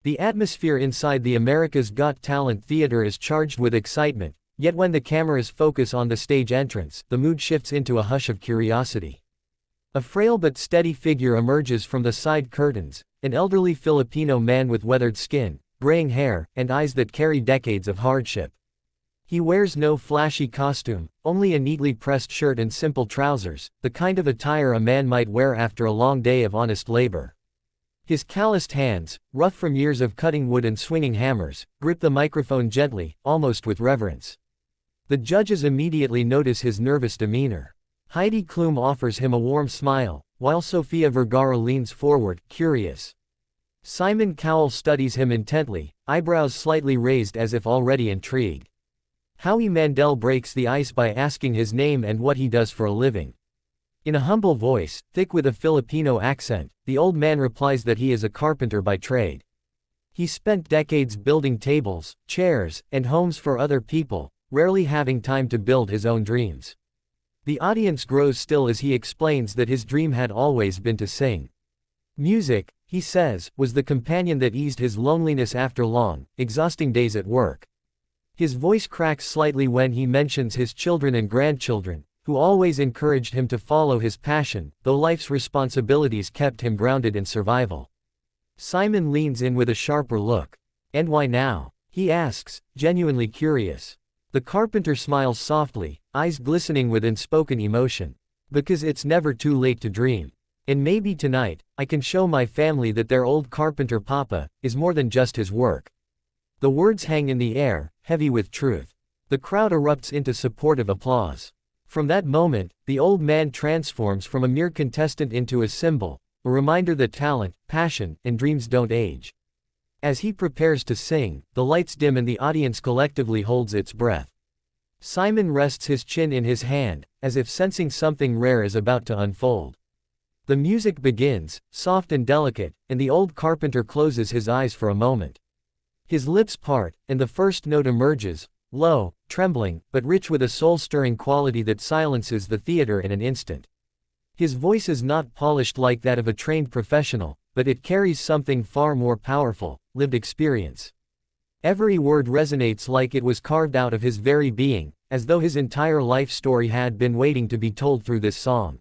The atmosphere inside the America's Got Talent theater is charged with excitement, yet when the cameras focus on the stage entrance, the mood shifts into a hush of curiosity. A frail but steady figure emerges from the side curtains, an elderly Filipino man with weathered skin, graying hair, and eyes that carry decades of hardship. He wears no flashy costume, only a neatly pressed shirt and simple trousers, the kind of attire a man might wear after a long day of honest labor. His calloused hands, rough from years of cutting wood and swinging hammers, grip the microphone gently, almost with reverence. The judges immediately notice his nervous demeanor. Heidi Klum offers him a warm smile, while Sofia Vergara leans forward, curious. Simon Cowell studies him intently, eyebrows slightly raised as if already intrigued. Howie Mandel breaks the ice by asking his name and what he does for a living. In a humble voice, thick with a Filipino accent, the old man replies that he is a carpenter by trade. He spent decades building tables, chairs, and homes for other people, rarely having time to build his own dreams. The audience grows still as he explains that his dream had always been to sing. Music, he says, was the companion that eased his loneliness after long, exhausting days at work. His voice cracks slightly when he mentions his children and grandchildren, who always encouraged him to follow his passion, though life's responsibilities kept him grounded in survival. Simon leans in with a sharper look. "And why now?" he asks, genuinely curious. The carpenter smiles softly, eyes glistening with unspoken emotion. "Because it's never too late to dream. And maybe tonight, I can show my family that their old carpenter papa is more than just his work." The words hang in the air, heavy with truth. The crowd erupts into supportive applause. From that moment, the old man transforms from a mere contestant into a symbol, a reminder that talent, passion, and dreams don't age. As he prepares to sing, the lights dim and the audience collectively holds its breath. Simon rests his chin in his hand, as if sensing something rare is about to unfold. The music begins, soft and delicate, and the old carpenter closes his eyes for a moment. His lips part, and the first note emerges, low, trembling, but rich with a soul-stirring quality that silences the theater in an instant. His voice is not polished like that of a trained professional, but it carries something far more powerful, lived experience. Every word resonates like it was carved out of his very being, as though his entire life story had been waiting to be told through this song.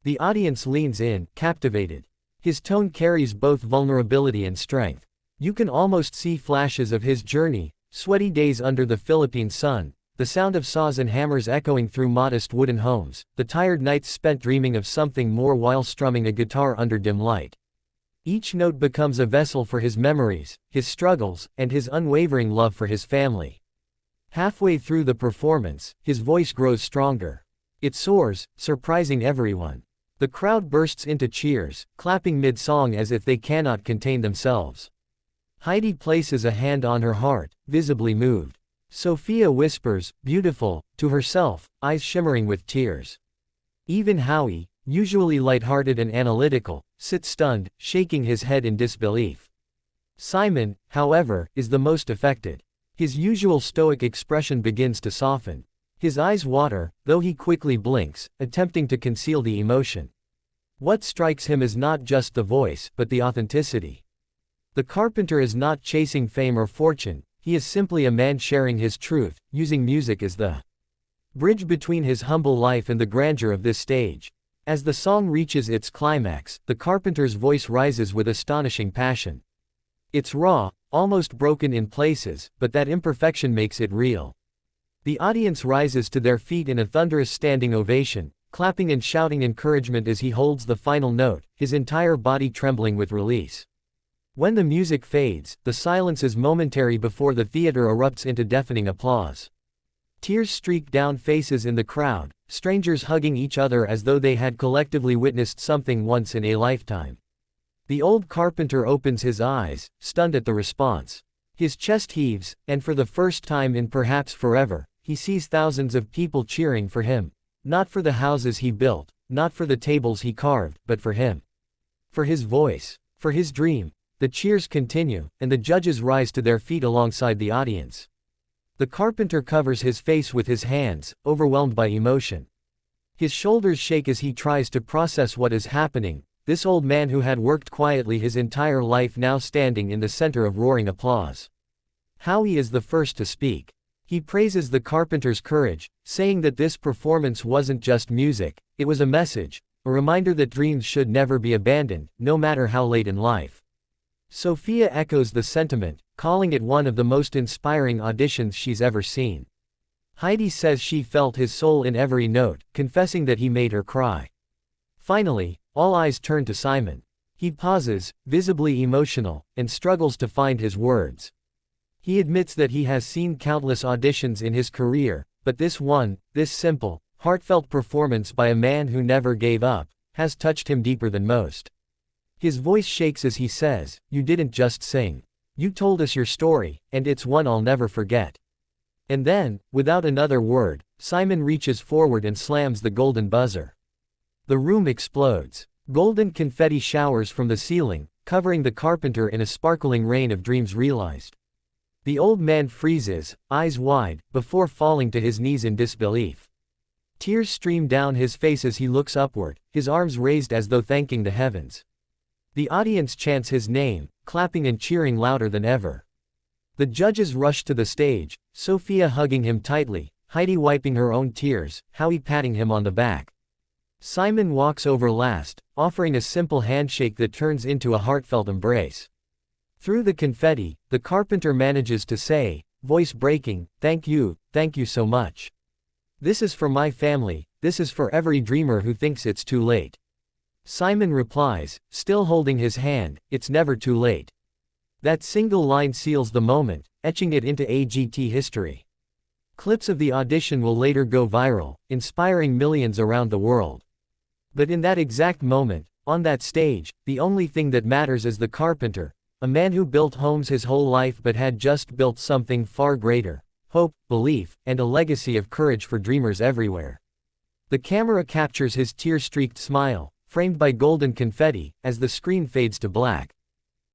The audience leans in, captivated. His tone carries both vulnerability and strength. You can almost see flashes of his journey, sweaty days under the Philippine sun, the sound of saws and hammers echoing through modest wooden homes, the tired nights spent dreaming of something more while strumming a guitar under dim light. Each note becomes a vessel for his memories, his struggles, and his unwavering love for his family. Halfway through the performance, his voice grows stronger. It soars, surprising everyone. The crowd bursts into cheers, clapping mid-song as if they cannot contain themselves. Heidi places a hand on her heart, visibly moved. Sophia whispers, "Beautiful," to herself, eyes shimmering with tears. Even Howie, usually light-hearted and analytical, sits stunned, shaking his head in disbelief. Simon, however, is the most affected. His usual stoic expression begins to soften. His eyes water, though he quickly blinks, attempting to conceal the emotion. What strikes him is not just the voice, but the authenticity. The carpenter is not chasing fame or fortune, he is simply a man sharing his truth, using music as the bridge between his humble life and the grandeur of this stage. As the song reaches its climax, the carpenter's voice rises with astonishing passion. It's raw, almost broken in places, but that imperfection makes it real. The audience rises to their feet in a thunderous standing ovation, clapping and shouting encouragement as he holds the final note, his entire body trembling with release. When the music fades, the silence is momentary before the theater erupts into deafening applause. Tears streak down faces in the crowd, strangers hugging each other as though they had collectively witnessed something once in a lifetime. The old carpenter opens his eyes, stunned at the response. His chest heaves, and for the first time in perhaps forever, he sees thousands of people cheering for him. Not for the houses he built, not for the tables he carved, but for him. For his voice. For his dream. The cheers continue, and the judges rise to their feet alongside the audience. The carpenter covers his face with his hands, overwhelmed by emotion. His shoulders shake as he tries to process what is happening, this old man who had worked quietly his entire life now standing in the center of roaring applause. Howie is the first to speak. He praises the Carpenter's courage, saying that this performance wasn't just music, it was a message, a reminder that dreams should never be abandoned, no matter how late in life. Sophia echoes the sentiment, calling it one of the most inspiring auditions she's ever seen. Heidi says she felt his soul in every note, confessing that he made her cry. Finally, all eyes turn to Simon. He pauses, visibly emotional, and struggles to find his words. He admits that he has seen countless auditions in his career, but this one, this simple, heartfelt performance by a man who never gave up, has touched him deeper than most. His voice shakes as he says, "You didn't just sing. You told us your story, and it's one I'll never forget." And then, without another word, Simon reaches forward and slams the golden buzzer. The room explodes. Golden confetti showers from the ceiling, covering the Carpenter in a sparkling rain of dreams realized. The old man freezes, eyes wide, before falling to his knees in disbelief. Tears stream down his face as he looks upward, his arms raised as though thanking the heavens. The audience chants his name, clapping and cheering louder than ever. The judges rush to the stage, Sophia hugging him tightly, Heidi wiping her own tears, Howie patting him on the back. Simon walks over last, offering a simple handshake that turns into a heartfelt embrace. Through the confetti, the Carpenter manages to say, voice breaking, thank you so much. This is for my family, this is for every dreamer who thinks it's too late. Simon replies, still holding his hand, it's never too late. That single line seals the moment, etching it into AGT history. Clips of the audition will later go viral, inspiring millions around the world. But in that exact moment, on that stage, the only thing that matters is the Carpenter, a man who built homes his whole life but had just built something far greater, hope, belief, and a legacy of courage for dreamers everywhere. The camera captures his tear-streaked smile, framed by golden confetti, as the screen fades to black.